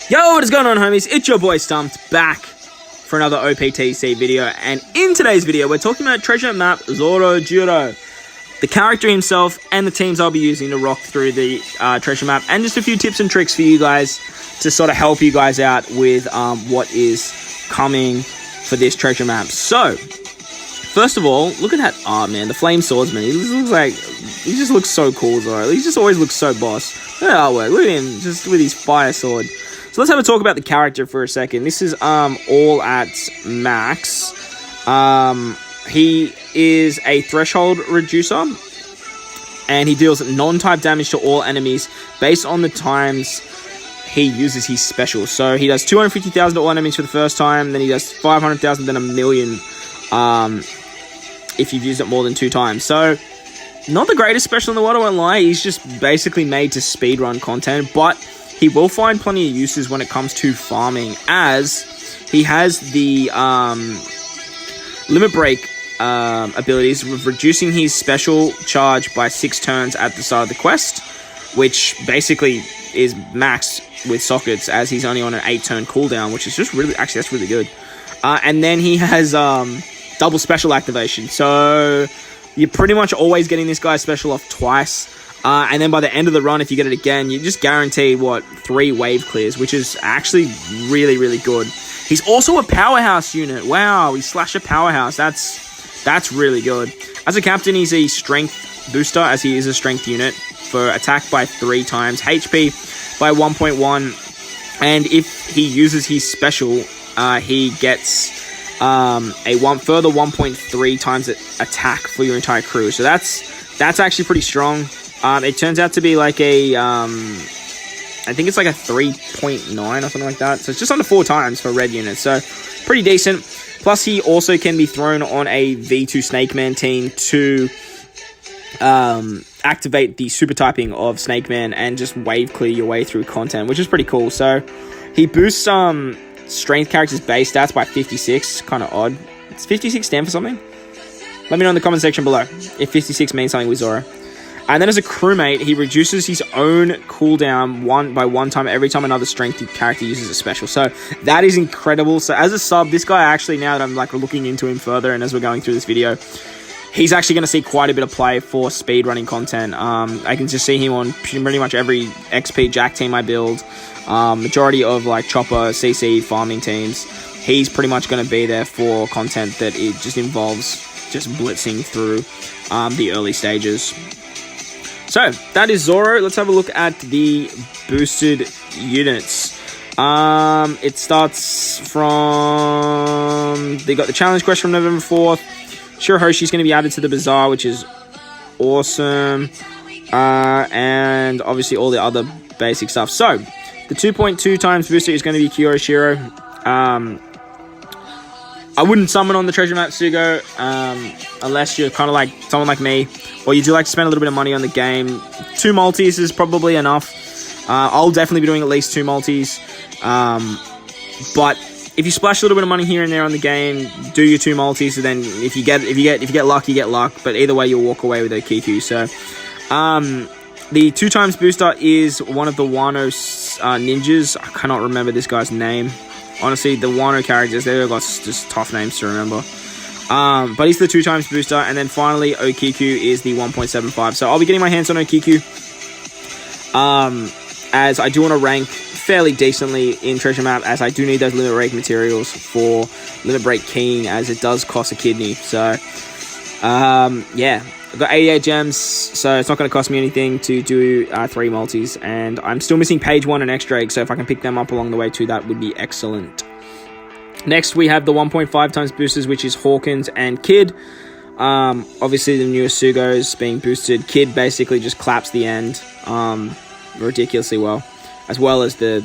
Yo, what is going on, homies? It's your boy Stump back for another OPTC video, and in today's video we're talking about treasure map ZORO JURO, the character himself and the teams I'll be using to rock through the treasure map, and just a few tips and tricks for you guys to sort of help you guys out with what is coming for this treasure map. So first of all, look at that. Oh man, the flame swordsman, he just looks so cool, Zoro. He just always looks so boss. Look at that artwork. Look at him just with his fire sword. So let's have a talk about the character for a second. This is all at max. He is a threshold reducer, and he deals non-type damage to all enemies based on the times he uses his special. So he does 250,000 to all enemies for the first time, then he does 500,000, then 1 million if you've used it more than 2 times. So not the greatest special in the world, I won't lie. He's just basically made to speedrun content, but he will find plenty of uses when it comes to farming, as he has the limit break abilities, with reducing his special charge by 6 turns at the start of the quest, which basically is maxed with sockets, as he's only on an 8-turn cooldown, which is just really, actually that's really good. And then he has double special activation, so you're pretty much always getting this guy's special off twice. And then by the end of the run, if you get it again, you just guarantee, 3 wave clears, which is actually really, really good. He's also a powerhouse unit. Wow, he's Slasher Powerhouse. That's really good. As a captain, he's a strength booster, as he is a strength unit, for attack by 3 times, HP by 1.1, and if he uses his special, he gets further 1.3 times attack for your entire crew. So that's actually pretty strong. It turns out to be like a, I think it's like a 3.9 or something like that. So it's just under 4 times for red units. So pretty decent. Plus he also can be thrown on a V2 Snake Man team to activate the super typing of Snake Man and just wave clear your way through content, which is pretty cool. So he boosts strength characters base stats by 56. Kind of odd. Does 56 stand for something? Let me know in the comment section below if 56 means something with Zoro. And then as a crewmate, he reduces his own cooldown by 1 time every time another strength character uses a special. So that is incredible. So as a sub, this guy actually, now that I'm looking into him further and as we're going through this video, he's actually going to see quite a bit of play for speedrunning content. I can just see him on pretty much every XP Jack team I build. Majority of Chopper, CC farming teams. He's pretty much going to be there for content that it just involves just blitzing through the early stages. So, that is Zoro. Let's have a look at the boosted units. It starts from... They got the challenge quest from November 4th. Shirahoshi's going to be added to the Bazaar, which is awesome. And obviously all the other basic stuff. So, the 2.2 times booster is going to be Kyoshiro. I wouldn't summon on the treasure map Sugo, unless you're kind of like someone like me, or you do like to spend a little bit of money on the game. 2 multis is probably enough. I'll definitely be doing at least 2 multis. But if you splash a little bit of money here and there on the game, do your 2 multis. So then if you get luck, you get luck. But either way, you'll walk away with Okiku. So the 2 times booster is one of the Wano ninjas. I cannot remember this guy's name. Honestly, the Wano characters, they've got just tough names to remember. But he's the 2 times booster. And then finally, Okiku is the 1.75. So I'll be getting my hands on Okiku, as I do want to rank fairly decently in treasure map, as I do need those limit break materials for limit break keying, as it does cost a kidney. So, yeah. I've got 88 gems, so it's not going to cost me anything to do 3 multis, and I'm still missing page 1 and X-Drake, so if I can pick them up along the way too, that would be excellent. Next, we have the 1.5 times boosters, which is Hawkins and Kid. Obviously, the newest Sugos being boosted. Kid basically just claps the end ridiculously well as the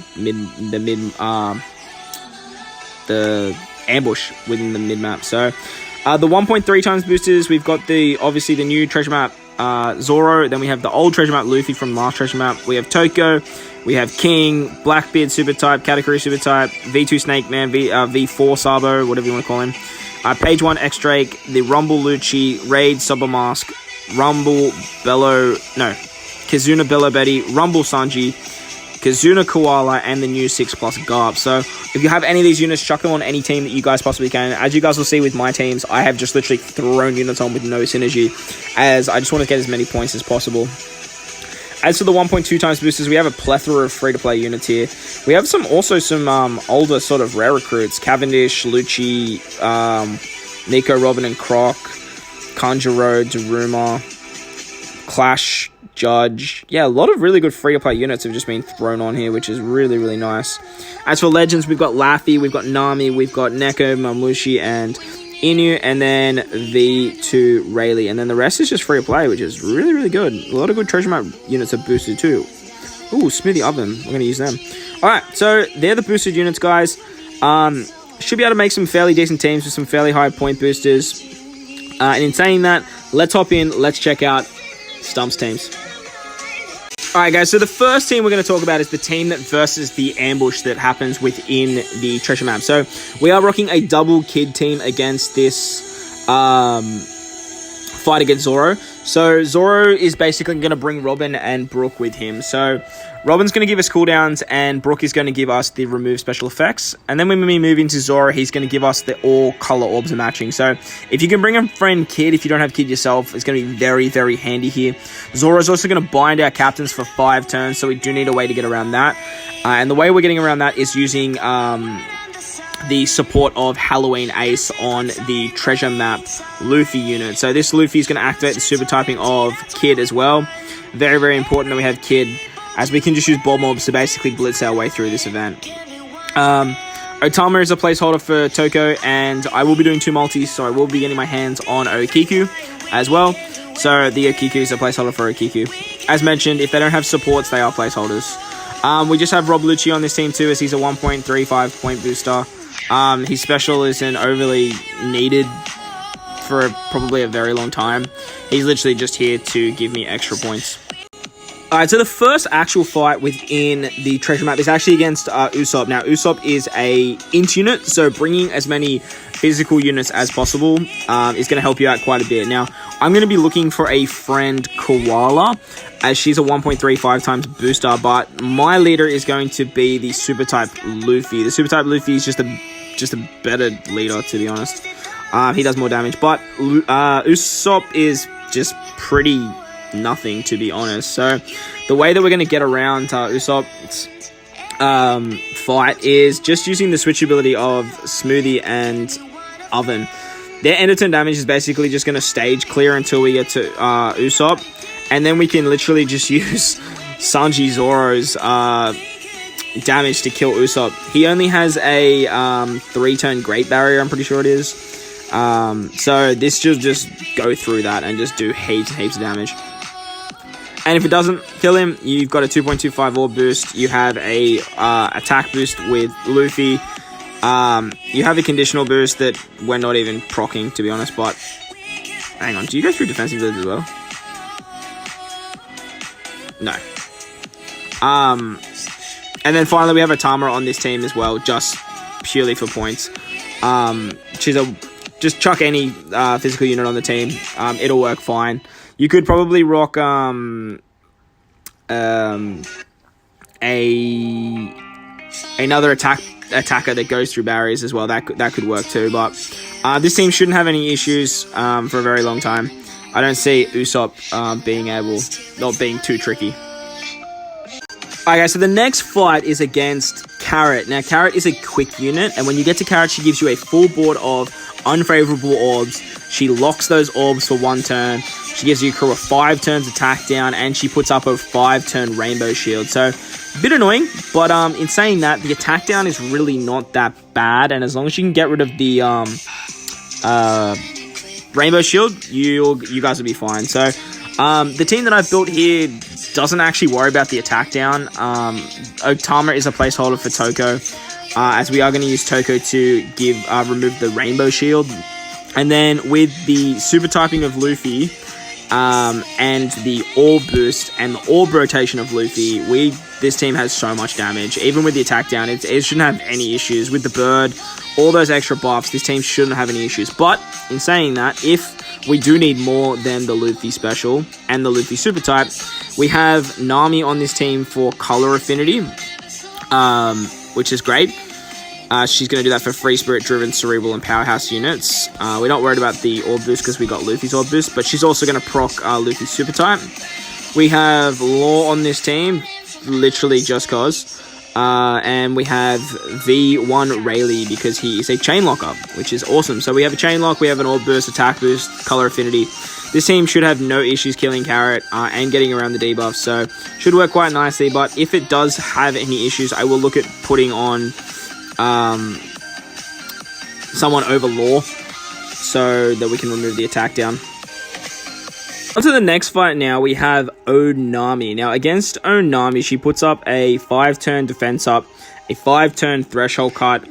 ambush within the mid map. So the 1.3 times boosters, we've got obviously the new treasure map Zoro, then we have the old treasure map Luffy from last treasure map, we have Toko, we have King, Blackbeard super type, Katakuri super type, V2 Snake Man, V4 Sabo, whatever you want to call him, page 1 X-Drake, the Rumble Lucci, Raid SobaMask, Kizuna Bello Betty, Rumble Sanji, Kazuna Koala, and the new 6+ Garb. So if you have any of these units, chuck them on any team that you guys possibly can. As you guys will see with my teams, I have just literally thrown units on with no synergy, as I just want to get as many points as possible. As for the 1.2 times boosters, we have a plethora of free-to-play units here. We have also some older sort of rare recruits. Cavendish, Lucci, Nico, Robin, and Croc, Kanjuro, Daruma, Clash, Judge. Yeah, a lot of really good free-to-play units have just been thrown on here, which is really, really nice. As for Legends, we've got Laffy, we've got Nami, we've got Neko, Mamushi, and Inu, and then V2 Rayleigh. And then the rest is just free-to-play, which is really, really good. A lot of good treasure map units are boosted too. Ooh, Smithy Oven. We're going to use them. Alright, so they're the boosted units, guys. Should be able to make some fairly decent teams with some fairly high point boosters. And in saying that, let's hop in, let's check out Stump's teams. Alright guys, so the first team we're going to talk about is the team that versus the ambush that happens within the treasure map. So we are rocking a double kid team against this fight against Zoro. So Zoro is basically going to bring Robin and Brooke with him. So Robin's going to give us cooldowns, and Brooke is going to give us the remove special effects. And then when we move into Zoro, he's going to give us the all color orbs are matching. So if you can bring a friend Kid, if you don't have Kid yourself, it's going to be very, very handy here. Zoro's also going to bind our captains for 5 turns, so we do need a way to get around that. And the way we're getting around that is using the support of Halloween Ace on the treasure map Luffy unit. So this Luffy is going to activate the super typing of Kid as well. Very, very important that we have Kid, as we can just use Bob Mobs to basically blitz our way through this event. Otama is a placeholder for Toko, and I will be doing 2 multis, so I will be getting my hands on Okiku as well. So the Okiku is a placeholder for Okiku. As mentioned, if they don't have supports, they are placeholders. We just have Rob Lucci on this team too, as he's a 1.35 point booster. His special isn't overly needed for probably a very long time. He's literally just here to give me extra points. Alright, so the first actual fight within the treasure map is actually against Usopp. Now, Usopp is a int unit, so bringing as many physical units as possible is going to help you out quite a bit. Now, I'm going to be looking for a friend Koala, as she's a 1.35 times booster, but my leader is going to be the super type Luffy. The super type Luffy is just a better leader, to be honest. He does more damage, but Usopp is just pretty nothing, to be honest. So the way that we're going to get around Usopp's fight is just using the switch ability of Smoothie and Oven. Their end of turn damage is basically just going to stage clear until we get to Usopp, and then we can literally just use Sanji Zoro's damage to kill Usopp. He only has a 3-turn Great Barrier, I'm pretty sure it is. So this should just go through that and just do heaps and heaps of damage. And if it doesn't kill him, you've got a 2.25 orb boost. You have a attack boost with Luffy. You have a conditional boost that we're not even proccing, to be honest. But hang on, do you go through defensive builds as well? No. And then finally we have Otama on this team as well, just purely for points. She's just chuck any physical unit on the team. It'll work fine. You could probably rock another attacker that goes through barriers as well. That could work too. But this team shouldn't have any issues for a very long time. I don't see Usopp not being too tricky. Alright guys, so the next fight is against Carrot. Now Carrot is a quick unit, and when you get to Carrot, she gives you a full board of unfavorable orbs. She locks those orbs for 1 turn. She gives your crew a 5 turns attack down, and she puts up a 5-turn rainbow shield. So, a bit annoying, but in saying that, the attack down is really not that bad, and as long as you can get rid of the rainbow shield, you guys will be fine. So, the team that I've built here doesn't actually worry about the attack down. Otama is a placeholder for Toko, as we are going to use Toko to remove the rainbow shield. And then with the super typing of Luffy, and the orb boost and the orb rotation of Luffy, this team has so much damage. Even with the attack down, it shouldn't have any issues. With the bird, all those extra buffs, this team shouldn't have any issues. But in saying that, if we do need more than the Luffy special and the Luffy super type. We have Nami on this team for color affinity, which is great. She's going to do that for free spirit driven cerebral and powerhouse units. We're not worried about the orb boost because we got Luffy's orb boost, but she's also going to proc Luffy's super type. We have Law on this team, literally just cause. And we have V1 Rayleigh because he is a chain locker, which is awesome. So we have a chain lock, we have an orb boost, attack boost, color affinity. This team should have no issues killing Carrot and getting around the debuff, so should work quite nicely. But if it does have any issues, I will look at putting on someone over Law so that we can remove the attack down. Onto the next fight now, we have O-Nami. Now, against O-Nami, she puts up a 5-turn defense up, a 5-turn threshold cut,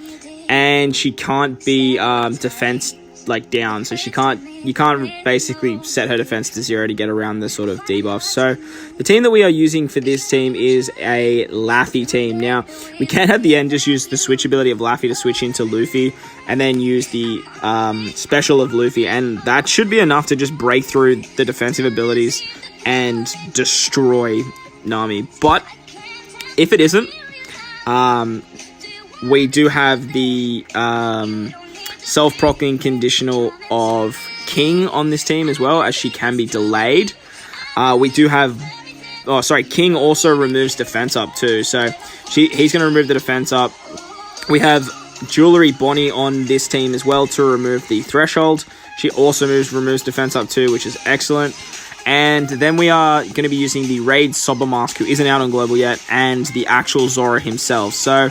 and she can't be defense like down. So you can't basically set her defense to 0 to get around the sort of debuff. So the team that we are using for this team is a Laffy team. Now, we can at the end just use the switch ability of Laffy to switch into Luffy, and then use the special of Luffy, and that should be enough to just break through the defensive abilities and destroy Nami. But if it isn't, we do have the self-procking conditional of King on this team as well, as she can be delayed. We do have... Oh, sorry, King also removes defense up too, so he's going to remove the defense up. We have Jewelry Bonnie on this team as well to remove the threshold. She also removes defense up too, which is excellent. And then we are going to be using the Raid SobaMask, who isn't out on Global yet, and the actual Zoro himself. So,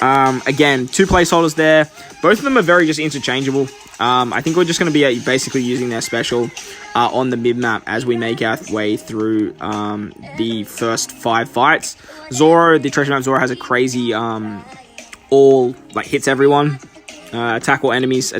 again, 2 placeholders there. Both of them are very just interchangeable. I think we're just going to be basically using their special on the mid-map as we make our way through the first 5 fights. Zoro, the treasure map Zoro, has a crazy all, like, hits everyone, attack all enemies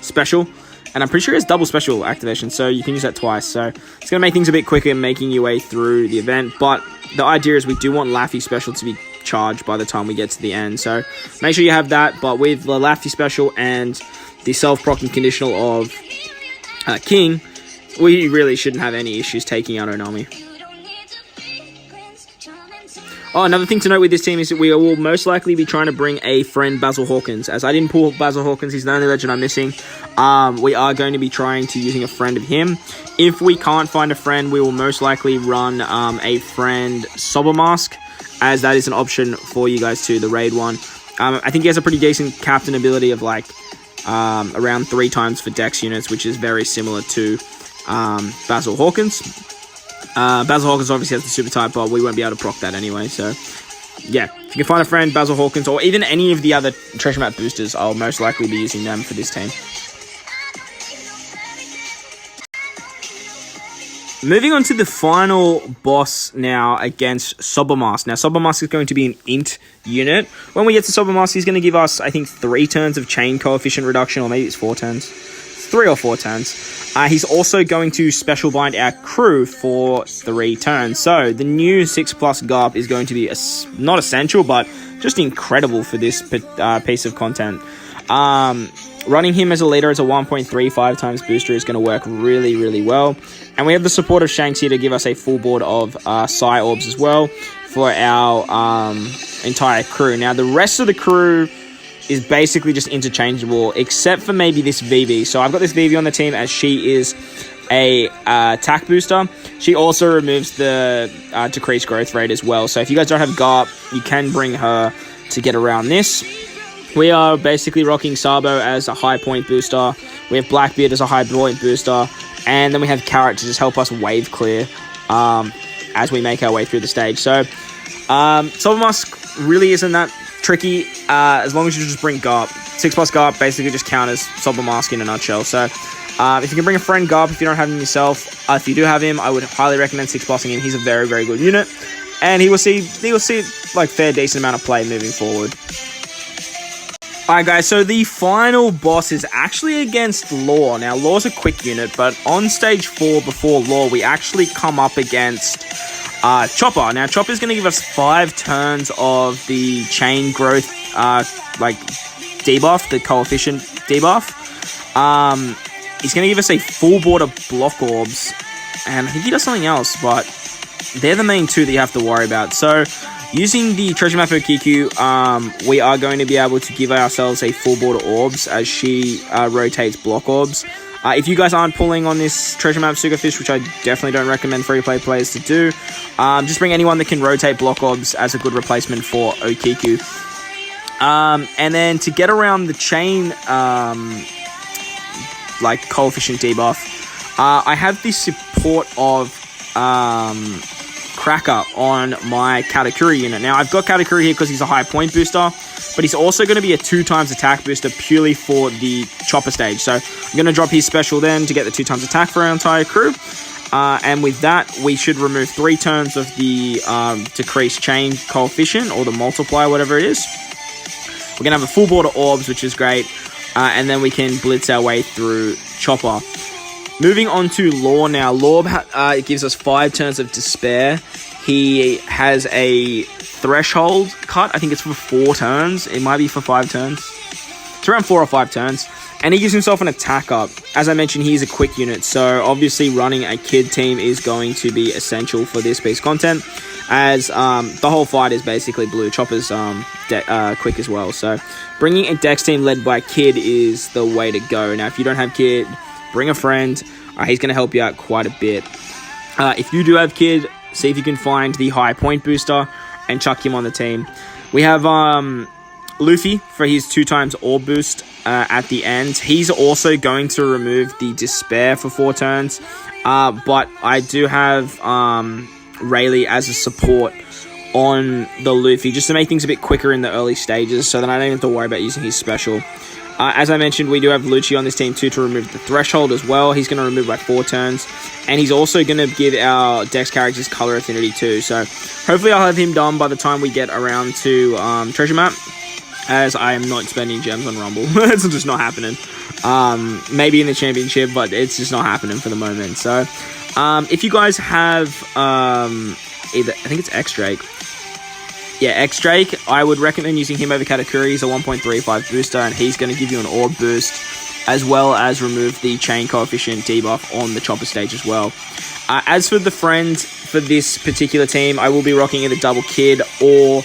special. And I'm pretty sure it's double special activation, so you can use that twice. So it's going to make things a bit quicker making your way through the event. But the idea is we do want Laffy special to be charged by the time we get to the end. So make sure you have that. But with the Laffy special and the self-procking conditional of King, we really shouldn't have any issues taking out O-Nami. Oh, another thing to note with this team is that we will most likely be trying to bring a friend Basil Hawkins. As I didn't pull Basil Hawkins, he's the only legend I'm missing. We are going to be trying to using a friend of him. If we can't find a friend, we will most likely run a friend SobaMask, as that is an option for you guys too, the raid one. I think he has a pretty decent captain ability of like around 3 times for dex units, which is very similar to Basil Hawkins. Basil Hawkins obviously has the super type, but we won't be able to proc that anyway, so yeah. If you can find a friend, Basil Hawkins, or even any of the other treasure map boosters, I'll most likely be using them for this team. Moving on to the final boss now against SobaMask. Now, SobaMask is going to be an int unit. When we get to SobaMask, he's going to give us, I think, 3 turns of chain coefficient reduction, or maybe it's 4 turns. 3 or 4 turns. He's also going to special bind our crew for 3 turns. So the new 6+ Garp is going to be not essential, but just incredible for this piece of content. Running him as a leader as a 1.35 times booster is going to work really, really well. And we have the support of Shanks here to give us a full board of Psy Orbs as well for our entire crew. Now, the rest of the crew is basically just interchangeable, except for maybe this VV. So I've got this VV on the team, as she is a attack booster. She also removes the decreased growth rate as well. So if you guys don't have Garp, you can bring her to get around this. We are basically rocking Sabo as a high point booster. We have Blackbeard as a high point booster. And then we have Carrot to just help us wave clear as we make our way through the stage. So SobaMask really isn't that tricky, as long as you just bring Garp. 6+ Garp basically just counters SobaMask in a nutshell. So if you can bring a friend Garp, if you don't have him yourself, if you do have him, I would highly recommend 6+ing him. He's a very, very good unit, and he will see like fair decent amount of play moving forward. Alright guys, so the final boss is actually against Law. Now, Law's a quick unit, but on stage 4 before Law, we actually come up against Chopper. Now, Chopper's going to give us 5 turns of the chain growth, like, debuff, the coefficient debuff. He's going to give us a full board of block orbs. And I think he does something else, but they're the main two that you have to worry about. So, using the treasure map Okiku, we are going to be able to give ourselves a full board of orbs as she rotates block orbs. If you guys aren't pulling on this treasure map Sugarfish, which I definitely don't recommend free-to-play players to do, just bring anyone that can rotate block orbs as a good replacement for Okiku. And then to get around the chain, like coefficient debuff, I have the support of Cracker on my Katakuri unit. Now, I've got Katakuri here because he's a high point booster, but he's also going to be a 2x attack booster purely for the chopper stage. So I'm going to drop his special then to get the 2x attack for our entire crew. And with that, we should remove 3 turns of the decreased chain coefficient or the multiplier, whatever it is. We're going to have a full board of orbs, which is great. And then we can blitz our way through Chopper. Moving on to Law now. Law it gives us 5 turns of Despair. He has a threshold cut. I think it's for 4 turns. It might be for 5 turns. It's around 4 or 5 turns. And he gives himself an attack up. As I mentioned, he's a quick unit. So obviously running a kid team is going to be essential for this piece of content. As the whole fight is basically blue. Chopper's quick as well. So bringing a Dex team led by Kid is the way to go. Now, if you don't have Kid, bring a friend. He's going to help you out quite a bit. If you do have Kid, see if you can find the high point booster and chuck him on the team. We have Luffy for his 2x orb boost at the end. He's also going to remove the Despair for 4 turns. But I do have Rayleigh as a support on the Luffy just to make things a bit quicker in the early stages so that I don't have to worry about using his special. As I mentioned, we do have Lucci on this team too to remove the threshold as well. He's going to remove by 4 turns. And he's also going to give our Dex characters color affinity too. So hopefully I'll have him done by the time we get around to treasure map. As I am not spending gems on Rumble. It's just not happening. Maybe in the championship, but it's just not happening for the moment. So if you guys have either, I think it's X-Drake. Yeah, X-Drake, I would recommend using him over Katakuri. He's a 1.35 booster, and he's going to give you an orb boost, as well as remove the chain coefficient debuff on the chopper stage as well. As for the friends for this particular team, I will be rocking either Double Kid or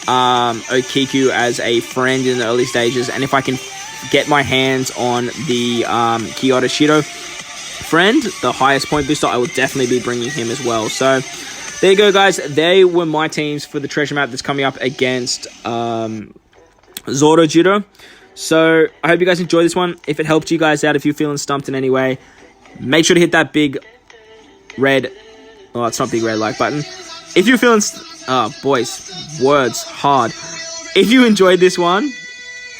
Okiku as a friend in the early stages, and if I can get my hands on the Kyoto Shiro friend, the highest point booster, I will definitely be bringing him as well. So there you go, guys. They were my teams for the treasure map that's coming up against ZORO JURO. So I hope you guys enjoyed this one. If it helped you guys out, if you're feeling stumped in any way, make sure to hit that big red, oh, it's not big red like button. If you're feeling, boys, words, hard. If you enjoyed this one,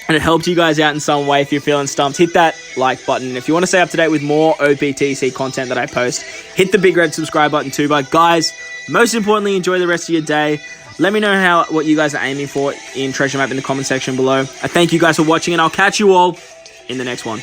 and it helped you guys out in some way, if you're feeling stumped, hit that like button. And if you want to stay up to date with more OPTC content that I post, hit the big red subscribe button too. But guys, most importantly, enjoy the rest of your day. Let me know what you guys are aiming for in treasure map in the comment section below. I thank you guys for watching, and I'll catch you all in the next one.